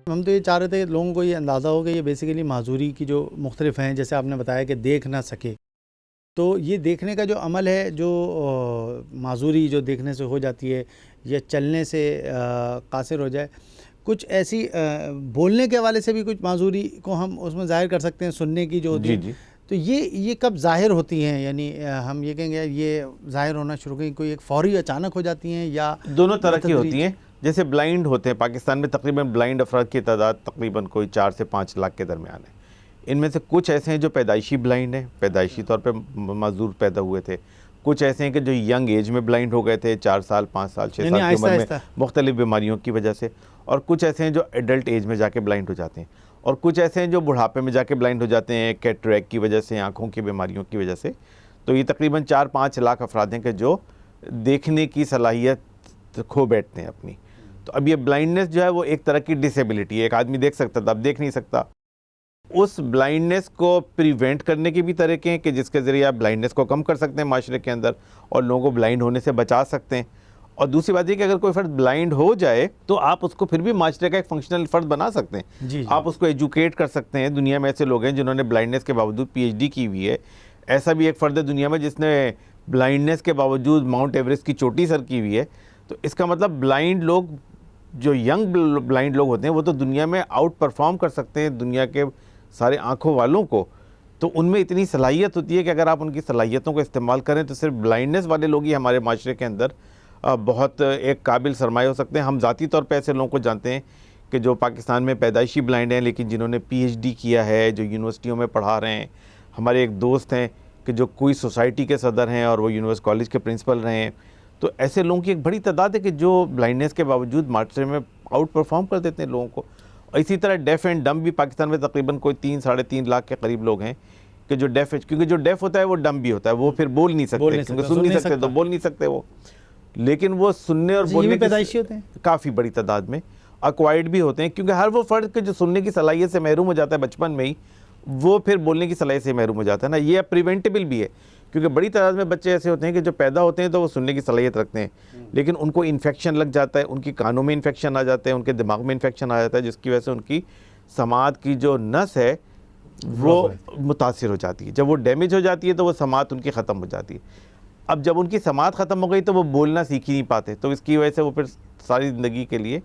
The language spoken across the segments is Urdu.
ہم تو یہ چاہ رہے تھے کہ لوگوں کو یہ اندازہ ہو کہ یہ بیسیکلی معذوری کی جو مختلف ہیں، جیسے آپ نے بتایا کہ دیکھ نہ سکے، تو یہ دیکھنے کا جو عمل ہے، جو معذوری جو دیکھنے سے ہو جاتی ہے یا چلنے سے قاصر ہو جائے، کچھ ایسی بولنے کے حوالے سے بھی کچھ معذوری کو ہم اس میں ظاہر کر سکتے ہیں، سننے کی جو ہوتی ہے، تو یہ کب ظاہر ہوتی ہیں؟ یعنی ہم یہ کہیں گے یہ ظاہر ہونا شروع کریں، کوئی ایک فوری اچانک ہو جاتی ہیں یا دونوں طرح کی ہوتی ہیں؟ جیسے بلائنڈ ہوتے ہیں، پاکستان میں تقریباً بلائنڈ افراد کی تعداد تقریباً کوئی 4 سے 5 لاکھ کے درمیان ہے۔ ان میں سے کچھ ایسے ہیں جو پیدائشی بلائنڈ ہیں، پیدائشی طور پہ معذور پیدا ہوئے تھے، کچھ ایسے ہیں کہ جو ینگ ایج میں بلائنڈ ہو گئے تھے، 4 سال 5 سال 6 سال کی عمر میں مختلف بیماریوں کی وجہ سے، اور کچھ ایسے ہیں جو ایڈلٹ ایج میں جا کے بلائنڈ ہو جاتے ہیں، اور کچھ ایسے ہیں جو بڑھاپے میں جا کے بلائنڈ ہو جاتے ہیں کیٹریک کی وجہ سے، آنکھوں کی بیماریوں کی وجہ سے۔ تو یہ تقریباً 4-5 لاکھ افراد ہیں کہ جو دیکھنے کی صلاحیت کھو بیٹھتے ہیں اپنی۔ تو اب یہ بلائنڈنس جو ہے وہ ایک طرح کی ڈسیبلٹی ہے، ایک آدمی دیکھ سکتا تھا اب دیکھ نہیں سکتا۔ اس بلائنڈنس کو پریونٹ کرنے کے بھی طریقے ہیں کہ جس کے ذریعے آپ بلائنڈنس کو کم کر سکتے ہیں معاشرے کے اندر اور لوگوں کو بلائنڈ ہونے سے بچا سکتے ہیں۔ اور دوسری بات یہ کہ اگر کوئی فرد بلائنڈ ہو جائے تو آپ اس کو پھر بھی معاشرے کا ایک فنکشنل فرد بنا سکتے ہیں، آپ اس کو ایجوکیٹ کر سکتے ہیں۔ دنیا میں ایسے لوگ ہیں جنہوں نے بلائنڈنس کے باوجود پی ایچ ڈی کی ہوئی ہے، ایسا بھی ایک فرد ہے دنیا میں جس نے بلائنڈنس کے باوجود ماؤنٹ ایوریسٹ کی چوٹی سر کی ہوئی ہے۔ تو اس کا مطلب بلائنڈ لوگ، جو ینگ بلائنڈ لوگ ہوتے ہیں، وہ تو دنیا میں آؤٹ پرفارم کر سکتے ہیں دنیا کے سارے آنکھوں والوں کو۔ تو ان میں اتنی صلاحیت ہوتی ہے کہ اگر آپ ان کی صلاحیتوں کو استعمال کریں تو صرف بلائنڈنس والے لوگ ہی ہمارے معاشرے کے اندر بہت ایک قابل سرمایہ ہو سکتے ہیں۔ ہم ذاتی طور پہ ایسے لوگوں کو جانتے ہیں کہ جو پاکستان میں پیدائشی بلائنڈ ہیں لیکن جنہوں نے پی ایچ ڈی کیا ہے، جو یونیورسٹیوں میں پڑھا رہے ہیں۔ ہمارے ایک دوست ہیں کہ جو کوئی سوسائٹی کے صدر ہیں اور وہ یونیورسٹی کالج کے پرنسپل رہے ہیں۔ تو ایسے لوگوں کی ایک بڑی تعداد ہے کہ جو بلائنڈنس کے باوجود معاشرے میں آؤٹ پرفارم کر دیتے ہیں لوگوں کو۔ اور اسی طرح ڈیف اینڈ ڈمب بھی پاکستان میں تقریباً کوئی 3-3.5 لاکھ کے قریب لوگ ہیں کہ جو ڈیف ہے، کیونکہ جو ڈیف ہوتا ہے وہ ڈمب بھی ہوتا ہے، وہ پھر بول نہیں سکتے، کیونکہ سن نہیں سکتے تو بول نہیں سکتے وہ، لیکن وہ سننے اور بولنے کی پیدائشی ہوتے ہیں کافی بڑی تعداد میں، ایکوائرڈ بھی ہوتے ہیں، کیونکہ ہر وہ فرد کے جو سننے کی صلاحیت سے محروم ہو جاتا ہے بچپن میں ہی، وہ پھر بولنے کی صلاحیت سے محروم ہو جاتا ہے نا۔ یہ پریونٹیبل بھی ہے، کیونکہ بڑی تعداد میں بچے ایسے ہوتے ہیں کہ جو پیدا ہوتے ہیں تو وہ سننے کی صلاحیت رکھتے ہیں، لیکن ان کو انفیکشن لگ جاتا ہے، ان کی کانوں میں انفیکشن آ جاتے ہیں، ان کے دماغ میں انفیکشن آ جاتا ہے، جس کی وجہ سے ان کی سماعت کی جو نس ہے وہ متاثر ہو جاتی ہے۔ جب وہ ڈیمیج ہو جاتی ہے تو وہ سماعت ان کی ختم ہو جاتی ہے۔ اب جب ان کی سماعت ختم ہو گئی تو وہ بولنا سیکھ ہی نہیں پاتے، تو اس کی وجہ سے وہ پھر ساری زندگی کے لیے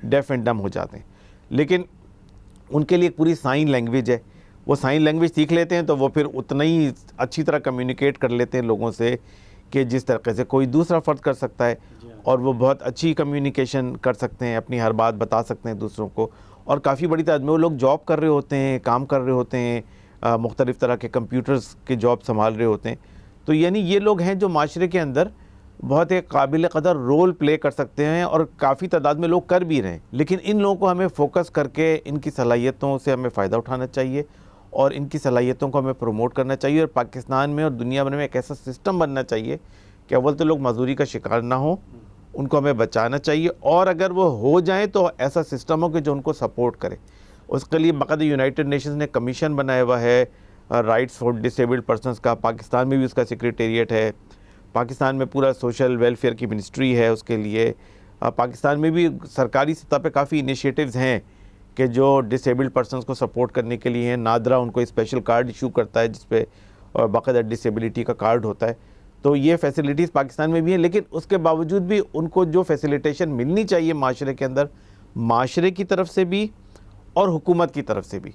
ڈیف اینڈ ڈم ہو جاتے ہیں۔ لیکن ان کے لیے ایک پوری سائن لینگویج ہے، وہ سائن لینگویج سیکھ لیتے ہیں تو وہ پھر اتنا ہی اچھی طرح کمیونیکیٹ کر لیتے ہیں لوگوں سے کہ جس طریقے سے کوئی دوسرا فرد کر سکتا ہے، اور وہ بہت اچھی کمیونیکیشن کر سکتے ہیں، اپنی ہر بات بتا سکتے ہیں دوسروں کو۔ اور کافی بڑی تعداد میں وہ لوگ جاب کر رہے ہوتے ہیں، کام کر رہے ہوتے ہیں، مختلف طرح کے کمپیوٹرز کے جاب سنبھال رہے ہوتے ہیں۔ تو یعنی یہ لوگ ہیں جو معاشرے کے اندر بہت ایک قابل قدر رول پلے کر سکتے ہیں، اور کافی تعداد میں لوگ کر بھی رہے ہیں۔ لیکن ان لوگوں کو ہمیں فوکس کر کے ان کی صلاحیتوں سے ہمیں فائدہ اٹھانا چاہیے، اور ان کی صلاحیتوں کو ہمیں پروموٹ کرنا چاہیے، اور پاکستان میں اور دنیا بھر میں ایک ایسا سسٹم بننا چاہیے کہ اول تو لوگ معذوری کا شکار نہ ہوں، ان کو ہمیں بچانا چاہیے، اور اگر وہ ہو جائیں تو ایسا سسٹم ہو کہ جو ان کو سپورٹ کرے۔ اس کے لیے باقاعدہ یونائٹڈ نیشنز نے کمیشن بنایا ہوا ہے رائٹس فار ڈسیبلڈ پرسنز کا، پاکستان میں بھی اس کا سیکریٹریٹ ہے، پاکستان میں پورا سوشل ویلفیئر کی منسٹری ہے اس کے لیے، پاکستان میں بھی سرکاری سطح پہ کافی انیشیٹوز ہیں کہ جو ڈسیبلڈ پرسنز کو سپورٹ کرنے کے لیے ہیں۔ نادرا ان کو اسپیشل کارڈ ایشو کرتا ہے جس پہ باقاعدہ ڈسیبلٹی کا کارڈ ہوتا ہے۔ تو یہ فیسلٹیز پاکستان میں بھی ہیں، لیکن اس کے باوجود بھی ان کو جو فیسیلیٹیشن ملنی چاہیے معاشرے کے اندر، معاشرے کی طرف سے بھی اور حکومت کی طرف سے بھی،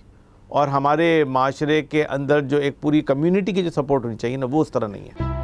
اور ہمارے معاشرے کے اندر جو ایک پوری کمیونٹی کی جو سپورٹ ہونی چاہیے نا، وہ اس طرح نہیں ہے۔